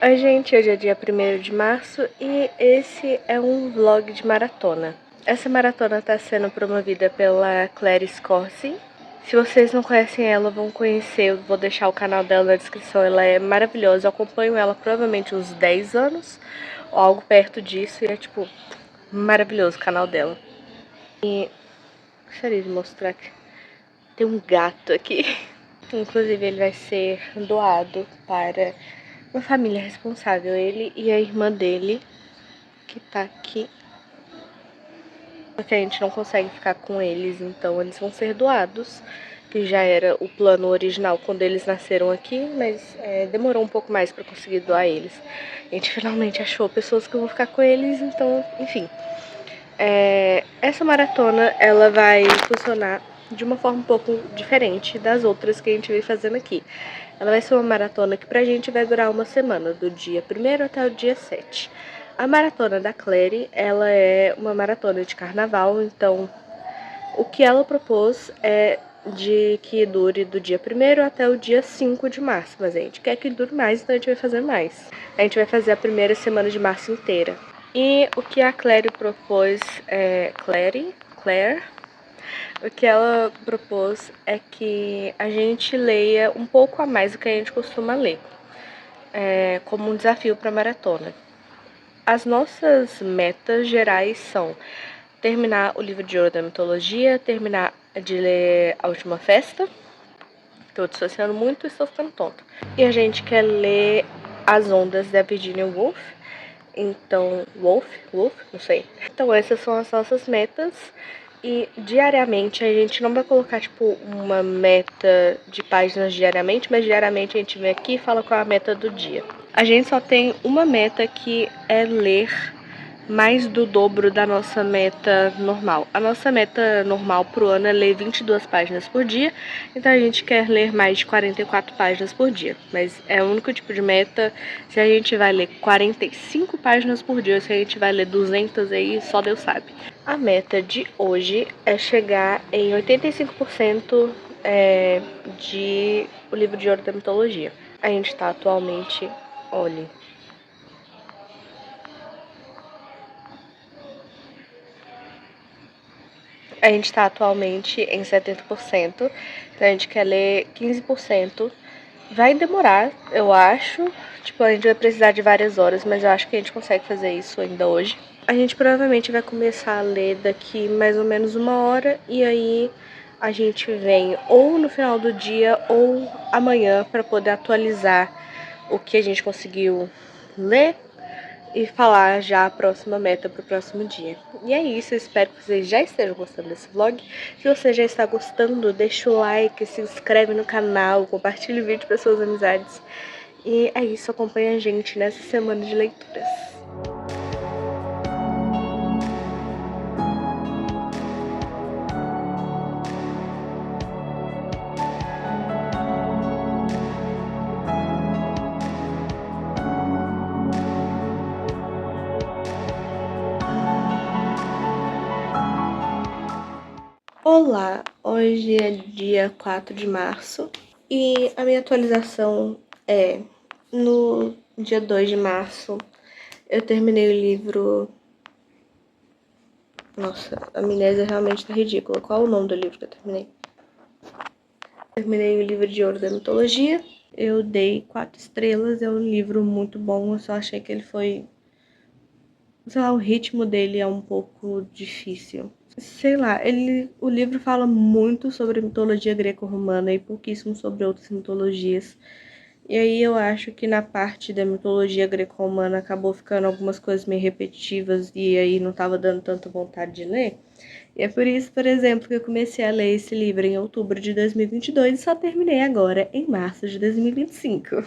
Oi gente, hoje é dia 1º de março e esse é um vlog de maratona. Essa maratona está sendo promovida pela Claire Scorsi. Se vocês não conhecem ela, vão conhecer, eu vou deixar o canal dela na descrição, ela é maravilhosa. Eu acompanho ela provavelmente uns 10 anos, ou algo perto disso, e é tipo, maravilhoso o canal dela. E gostaria de mostrar que tem um gato aqui. Inclusive ele vai ser doado para uma família responsável, ele e a irmã dele, que tá aqui. Porque a gente não consegue ficar com eles, então eles vão ser doados, que já era o plano original quando eles nasceram aqui, mas demorou um pouco mais pra conseguir doar eles. A gente finalmente achou pessoas que vão ficar com eles, então, enfim. Essa maratona, ela vai funcionar de uma forma um pouco diferente das outras que a gente vem fazendo aqui. Ela vai ser uma maratona que pra gente vai durar uma semana, do dia 1º até o dia 7. A maratona da Claire, ela é uma maratona de carnaval, então o que ela propôs é de que dure do dia 1º até o dia 5 de março, mas a gente quer que dure mais, então a gente vai fazer mais. A gente vai fazer a primeira semana de março inteira. E o que a Claire propôs Claire, o que ela propôs é que a gente leia um pouco a mais do que a gente costuma ler, como um desafio para a maratona. As nossas metas gerais são terminar o livro de ouro da mitologia, terminar de ler A Última Festa, estou dissociando muito e estou ficando tonta. E a gente quer ler As Ondas da Virginia Woolf. Então, Wolf, não sei. Então essas são as nossas metas. E diariamente a gente não vai colocar tipo uma meta de páginas diariamente, mas diariamente a gente vem aqui e fala qual é a meta do dia. A gente só tem uma meta que é ler mais do dobro da nossa meta normal. A nossa meta normal pro ano é ler 22 páginas por dia, então a gente quer ler mais de 44 páginas por dia. Mas é o único tipo de meta. Se a gente vai ler 45 páginas por dia, se a gente vai ler 200 aí, só Deus sabe. A meta de hoje é chegar em 85% de O Livro de Ouro da Mitologia. A gente tá atualmente, olha, a gente tá atualmente em 70%, então a gente quer ler 15%. Vai demorar, eu acho. Tipo, a gente vai precisar de várias horas, mas eu acho que a gente consegue fazer isso ainda hoje. A gente provavelmente vai começar a ler daqui mais ou menos uma hora, e aí a gente vem ou no final do dia ou amanhã para poder atualizar o que a gente conseguiu ler e falar já a próxima meta para o próximo dia. E é isso, eu espero que vocês já estejam gostando desse vlog. Se você já está gostando, deixa o like, se inscreve no canal, compartilha o vídeo para suas amizades. E é isso, acompanha a gente nessa semana de leituras. Olá, hoje é dia 4 de março e a minha atualização é: no dia 2 de março eu terminei o livro... Nossa, a amnésia realmente tá ridícula. Qual é o nome do livro que eu terminei? Terminei o Livro de Ouro da Mitologia. Eu dei 4 estrelas, é um livro muito bom, eu só achei que ele foi... sei lá, o ritmo dele é um pouco difícil. Sei lá, o livro fala muito sobre a mitologia greco-romana e pouquíssimo sobre outras mitologias. E aí eu acho que na parte da mitologia greco-romana acabou ficando algumas coisas meio repetitivas e aí não tava dando tanta vontade de ler. E é por isso, por exemplo, que eu comecei a ler esse livro em outubro de 2022 e só terminei agora, em março de 2025.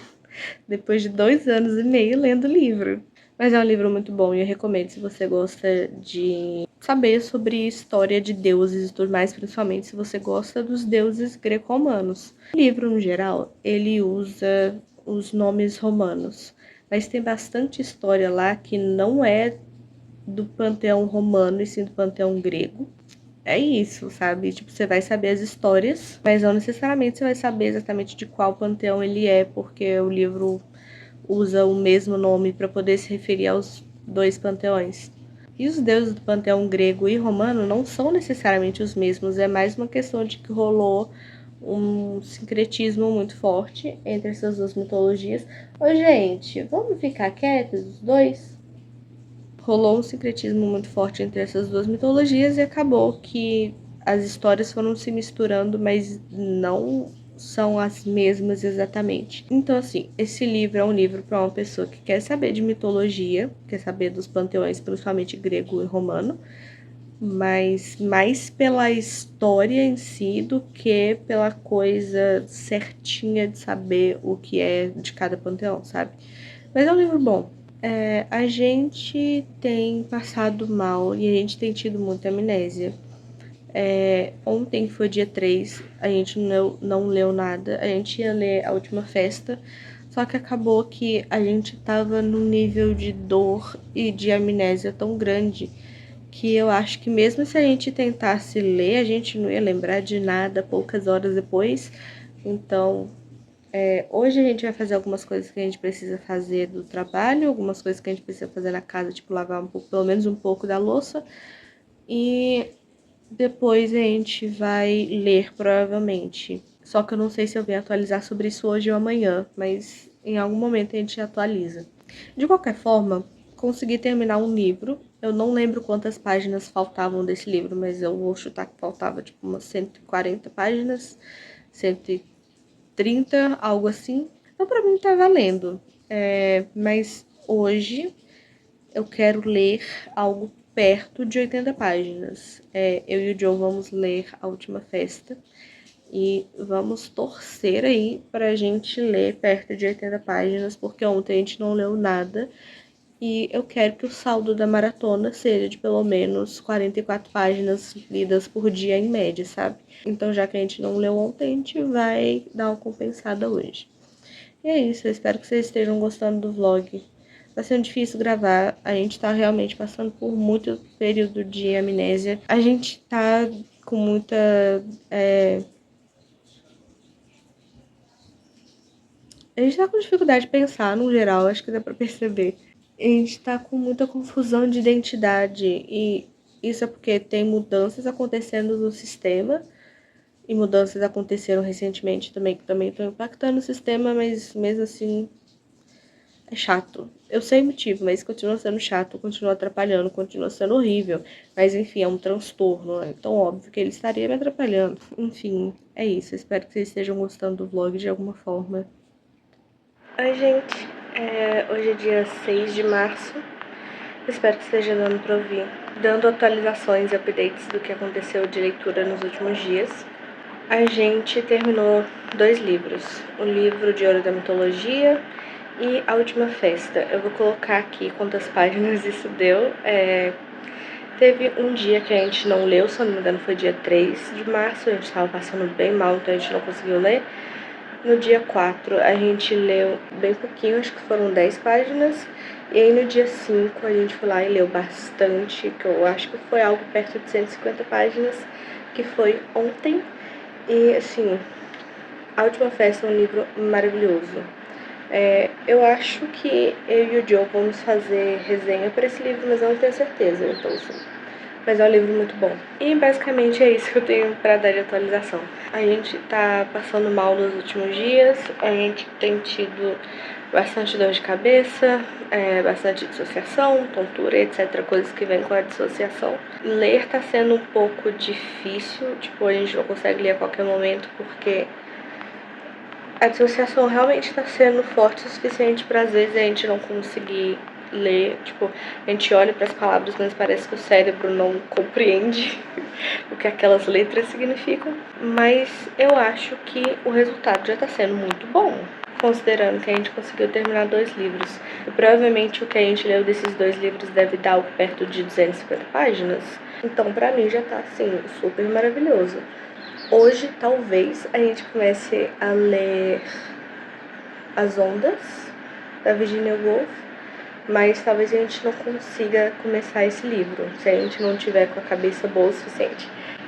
Depois de 2 anos e meio lendo o livro. Mas é um livro muito bom e eu recomendo se você gosta de saber sobre história de deuses e tudo mais, principalmente se você gosta dos deuses greco-romanos. O livro, no geral, ele usa os nomes romanos, mas tem bastante história lá que não é do panteão romano e sim do panteão grego. É isso, sabe? Tipo, você vai saber as histórias, mas não necessariamente você vai saber exatamente de qual panteão ele é, porque o livro usa o mesmo nome para poder se referir aos dois panteões. E os deuses do panteão grego e romano não são necessariamente os mesmos, é mais uma questão de que rolou um sincretismo muito forte entre essas duas mitologias. Ô, gente, vamos ficar quietos os dois? Rolou um sincretismo muito forte entre essas duas mitologias e acabou que as histórias foram se misturando, mas não são as mesmas exatamente. Então, assim, esse livro é um livro para uma pessoa que quer saber de mitologia, quer saber dos panteões, principalmente grego e romano, mas mais pela história em si do que pela coisa certinha de saber o que é de cada panteão, sabe? Mas é um livro bom. A gente tem passado mal e a gente tem tido muita amnésia. Ontem foi dia 3, a gente não leu nada, a gente ia ler A Última Festa, só que acabou que a gente tava num nível de dor e de amnésia tão grande que eu acho que mesmo se a gente tentasse ler, a gente não ia lembrar de nada poucas horas depois. Então, hoje a gente vai fazer algumas coisas que a gente precisa fazer do trabalho, algumas coisas que a gente precisa fazer na casa, tipo lavar pelo menos um pouco da louça. E depois a gente vai ler, provavelmente. Só que eu não sei se eu venho atualizar sobre isso hoje ou amanhã, mas em algum momento a gente atualiza. De qualquer forma, consegui terminar um livro. Eu não lembro quantas páginas faltavam desse livro, mas eu vou chutar que faltava tipo umas 140 páginas, 130, algo assim. Então pra mim tá valendo. Mas hoje eu quero ler algo perto de 80 páginas. Eu e o Joe vamos ler A Última Festa e vamos torcer aí pra gente ler perto de 80 páginas, porque ontem a gente não leu nada e eu quero que o saldo da maratona seja de pelo menos 44 páginas lidas por dia em média, sabe? Então, já que a gente não leu ontem, a gente vai dar uma compensada hoje. E é isso, eu espero que vocês estejam gostando do vlog. Tá sendo difícil gravar, a gente tá realmente passando por muito período de amnésia. A gente tá com muita... A gente tá com dificuldade de pensar, no geral, acho que dá pra perceber. A gente tá com muita confusão de identidade e isso é porque tem mudanças acontecendo no sistema e mudanças aconteceram recentemente também, que também estão impactando o sistema, mas mesmo assim é chato. Eu sei o motivo, mas continua sendo chato, continua atrapalhando, continua sendo horrível. Mas enfim, é um transtorno, né? Então óbvio que ele estaria me atrapalhando. Enfim, é isso. Eu espero que vocês estejam gostando do vlog de alguma forma. Oi, gente. Hoje é dia 6 de março. Espero que esteja dando pra ouvir. Dando atualizações e updates do que aconteceu de leitura nos últimos dias. A gente terminou 2 livros. O livro de Ouro da Mitologia e A Última Festa. Eu vou colocar aqui quantas páginas isso deu. Teve um dia que a gente não leu, se eu não me engano foi dia 3 de março. A gente estava passando bem mal, então a gente não conseguiu ler. No dia 4 a gente leu bem pouquinho, acho que foram 10 páginas. E aí no dia 5 a gente foi lá e leu bastante, que eu acho que foi algo perto de 150 páginas, que foi ontem. E assim, A Última Festa é um livro maravilhoso. Eu acho que eu e o Joe vamos fazer resenha para esse livro, mas eu não tenho certeza, então assim. Mas é um livro muito bom. E basicamente é isso que eu tenho para dar de atualização. A gente tá passando mal nos últimos dias, a gente tem tido bastante dor de cabeça, bastante dissociação, tontura, etc. Coisas que vêm com a dissociação. Ler tá sendo um pouco difícil, tipo, a gente não consegue ler a qualquer momento porque a dissociação realmente está sendo forte o suficiente para às vezes a gente não conseguir ler, tipo, a gente olha para as palavras, mas parece que o cérebro não compreende o que aquelas letras significam. Mas eu acho que o resultado já está sendo muito bom, considerando que a gente conseguiu terminar 2 livros. E provavelmente o que a gente leu desses 2 livros deve dar algo perto de 250 páginas. Então, pra mim, já tá, assim, super maravilhoso. Hoje, talvez, a gente comece a ler As Ondas, da Virginia Woolf, mas talvez a gente não consiga começar esse livro, se a gente não tiver com a cabeça boa o suficiente.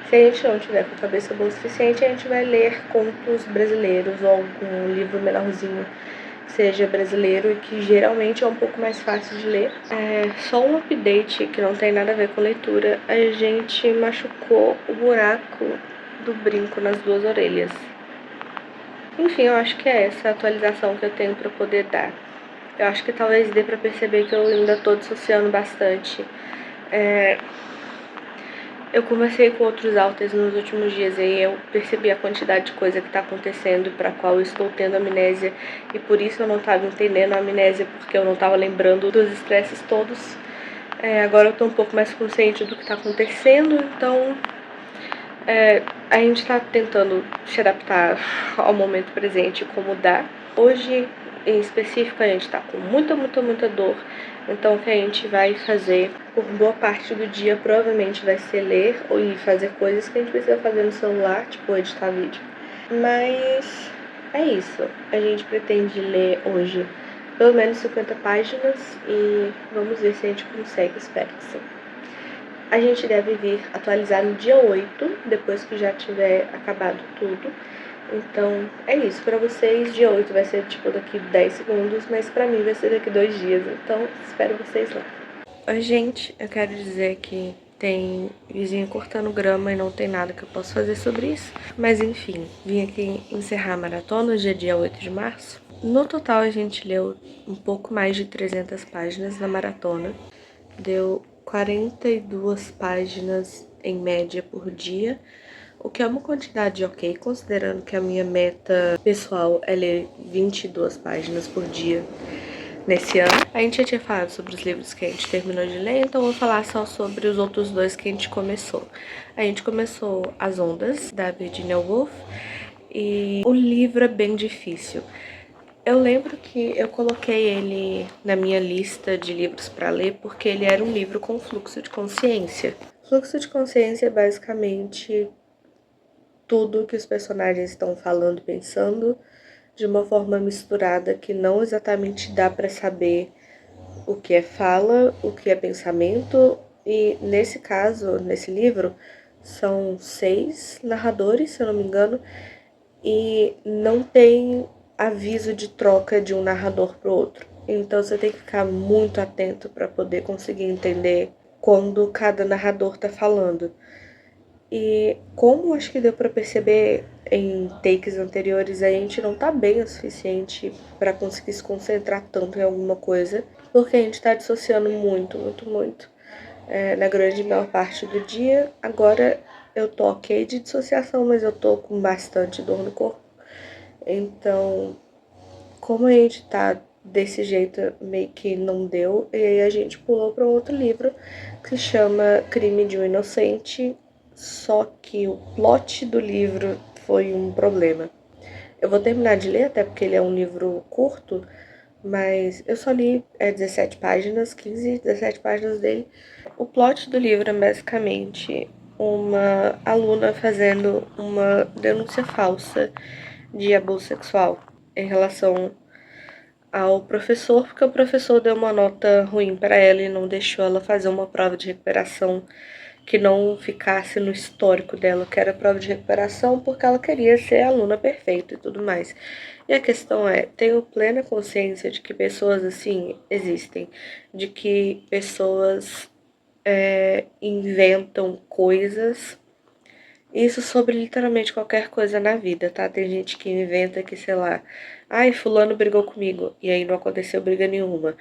Se a gente não tiver com a cabeça boa o suficiente, a gente vai ler contos brasileiros ou algum livro menorzinho seja brasileiro e que geralmente é um pouco mais fácil de ler. Só um update que não tem nada a ver com leitura, a gente machucou o buraco do brinco nas 2 orelhas. Enfim, eu acho que é essa a atualização que eu tenho para poder dar. Eu acho que talvez dê para perceber que eu ainda tô dissociando bastante. Eu conversei com outros alters nos últimos dias e eu percebi a quantidade de coisa que está acontecendo para a qual eu estou tendo amnésia e por isso eu não estava entendendo a amnésia, porque eu não estava lembrando dos estresses todos. Agora eu estou um pouco mais consciente do que está acontecendo, então a gente está tentando se adaptar ao momento presente como dá. Hoje, em específico, a gente tá com muita dor. Então, o que a gente vai fazer por boa parte do dia provavelmente vai ser ler e fazer coisas que a gente precisa fazer no celular, tipo editar vídeo. Mas é isso. A gente pretende ler hoje pelo menos 50 páginas e vamos ver se a gente consegue, espero que sim. A gente deve vir atualizar no dia 8, depois que já tiver acabado tudo. Então, é isso. Pra vocês, dia 8 vai ser, tipo, daqui 10 segundos, mas pra mim vai ser daqui 2 dias. Então, espero vocês lá. Oi, gente. Eu quero dizer que tem vizinho cortando grama e não tem nada que eu possa fazer sobre isso. Mas, enfim, vim aqui encerrar a maratona, hoje é dia 8 de março. No total, a gente leu um pouco mais de 300 páginas na maratona. Deu 42 páginas em média por dia, o que é uma quantidade ok, considerando que a minha meta pessoal é ler 22 páginas por dia nesse ano. A gente já tinha falado sobre os livros que a gente terminou de ler, então eu vou falar só sobre os outros 2 que a gente começou. A gente começou As Ondas, da Virginia Woolf, e o livro é bem difícil. Eu lembro que eu coloquei ele na minha lista de livros para ler porque ele era um livro com fluxo de consciência. Fluxo de consciência é basicamente tudo que os personagens estão falando e pensando de uma forma misturada que não exatamente dá para saber o que é fala, o que é pensamento. E nesse caso, nesse livro, são 6 narradores, se eu não me engano, e não tem aviso de troca de um narrador para o outro. Então você tem que ficar muito atento para poder conseguir entender quando cada narrador tá falando. E como acho que deu para perceber em takes anteriores, a gente não tá bem o suficiente para conseguir se concentrar tanto em alguma coisa, porque a gente tá dissociando muito, na grande maior parte do dia. Agora eu tô ok de dissociação, mas eu tô com bastante dor no corpo. Então, como a gente tá desse jeito, meio que não deu, e aí a gente pulou para um outro livro que se chama Crime de um Inocente, só que o plot do livro foi um problema. Eu vou terminar de ler, até porque ele é um livro curto, mas eu só li 17 páginas, 15, 17 páginas dele. O plot do livro é basicamente uma aluna fazendo uma denúncia falsa de abuso sexual em relação ao professor, porque o professor deu uma nota ruim para ela e não deixou ela fazer uma prova de recuperação que não ficasse no histórico dela, que era prova de recuperação, porque ela queria ser aluna perfeita e tudo mais. E a questão é, tenho plena consciência de que pessoas assim existem, de que pessoas inventam coisas. Isso sobre literalmente qualquer coisa na vida, tá? Tem gente que inventa que, sei lá, ai, fulano brigou comigo, e aí não aconteceu briga nenhuma.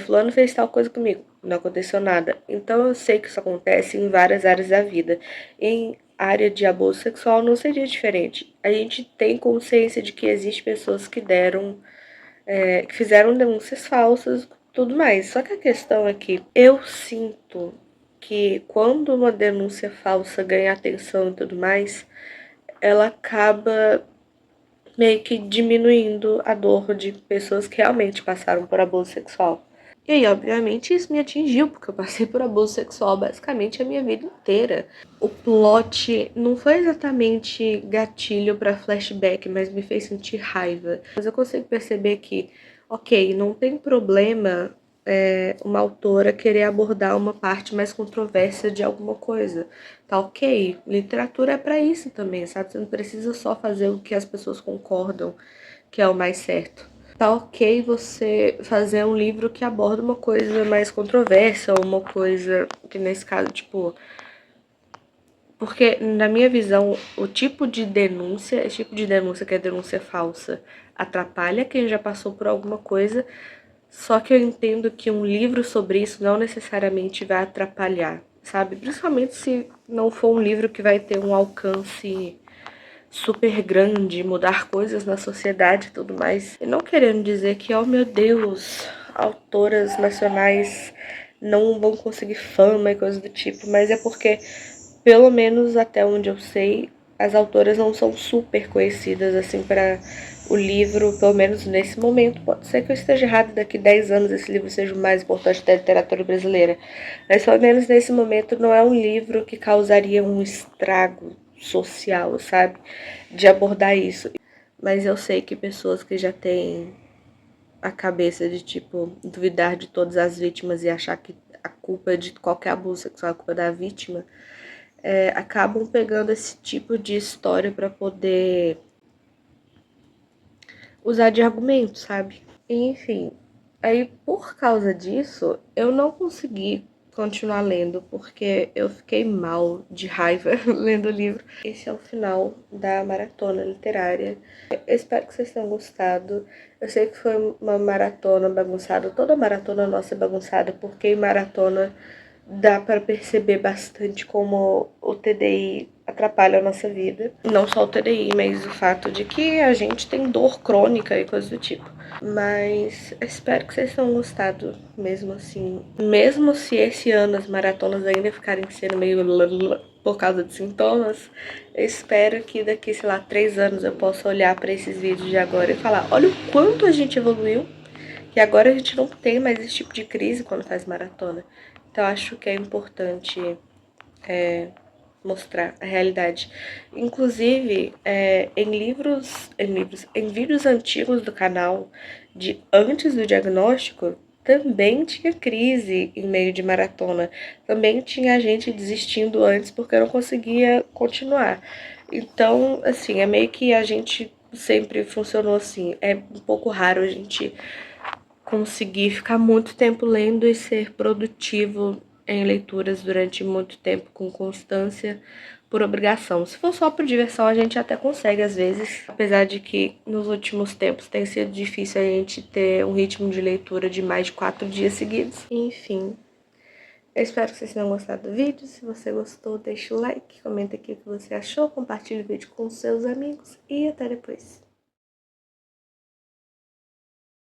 Fulano fez tal coisa comigo, não aconteceu nada. Então eu sei que isso acontece em várias áreas da vida. Em área de abuso sexual não seria diferente. A gente tem consciência de que existem pessoas que que fizeram denúncias falsas, tudo mais. Só que a questão é que eu sinto que quando uma denúncia falsa ganha atenção e tudo mais, ela acaba meio que diminuindo a dor de pessoas que realmente passaram por abuso sexual. E aí, obviamente, isso me atingiu, porque eu passei por abuso sexual basicamente a minha vida inteira. O plot não foi exatamente gatilho para flashback, mas me fez sentir raiva. Mas eu consigo perceber que, ok, não tem problema uma autora querer abordar uma parte mais controversa de alguma coisa. Tá ok, literatura é para isso também, sabe? Você não precisa só fazer o que as pessoas concordam que é o mais certo. Tá ok você fazer um livro que aborda uma coisa mais controversa, ou uma coisa que nesse caso, tipo... Porque, na minha visão, o tipo de denúncia, esse tipo de denúncia que é denúncia falsa, atrapalha quem já passou por alguma coisa, só que eu entendo que um livro sobre isso não necessariamente vai atrapalhar, sabe? Principalmente se não for um livro que vai ter um alcance super grande, mudar coisas na sociedade e tudo mais. E não querendo dizer que, oh meu Deus, autoras nacionais não vão conseguir fama e coisas do tipo, mas é porque, pelo menos até onde eu sei, as autoras não são super conhecidas assim para o livro, pelo menos nesse momento. Pode ser que eu esteja errado, daqui 10 anos esse livro seja o mais importante da literatura brasileira, mas pelo menos nesse momento não é um livro que causaria um estrago social, sabe? De abordar isso. Mas eu sei que pessoas que já têm a cabeça de, tipo, duvidar de todas as vítimas e achar que a culpa de qualquer abuso sexual é a culpa da vítima, acabam pegando esse tipo de história para poder usar de argumento, sabe? Enfim, aí por causa disso, eu não consegui continuar lendo, porque eu fiquei mal de raiva lendo o livro. Esse é o final da maratona literária. Eu espero que vocês tenham gostado. Eu sei que foi uma maratona bagunçada, toda maratona nossa é bagunçada, porque em maratona dá para perceber bastante como o TDI atrapalha a nossa vida. Não só o TDI, mas o fato de que a gente tem dor crônica e coisas do tipo. Mas espero que vocês tenham gostado, mesmo assim. Mesmo se esse ano as maratonas ainda ficarem sendo meio por causa de sintomas, eu espero que daqui, sei lá, 3 anos eu possa olhar para esses vídeos de agora e falar: olha o quanto a gente evoluiu, que agora a gente não tem mais esse tipo de crise quando faz maratona. Então acho que é importante mostrar a realidade. Inclusive, em vídeos antigos do canal, de antes do diagnóstico, também tinha crise em meio de maratona. Também tinha gente desistindo antes porque não conseguia continuar. Então, assim, é meio que a gente sempre funcionou assim. É um pouco raro a gente conseguir ficar muito tempo lendo e ser produtivo em leituras durante muito tempo com constância por obrigação. Se for só por diversão, a gente até consegue às vezes, apesar de que nos últimos tempos tem sido difícil a gente ter um ritmo de leitura de mais de 4 dias seguidos. Enfim, eu espero que vocês tenham gostado do vídeo. Se você gostou, deixa o like, comenta aqui o que você achou, compartilhe o vídeo com seus amigos e até depois.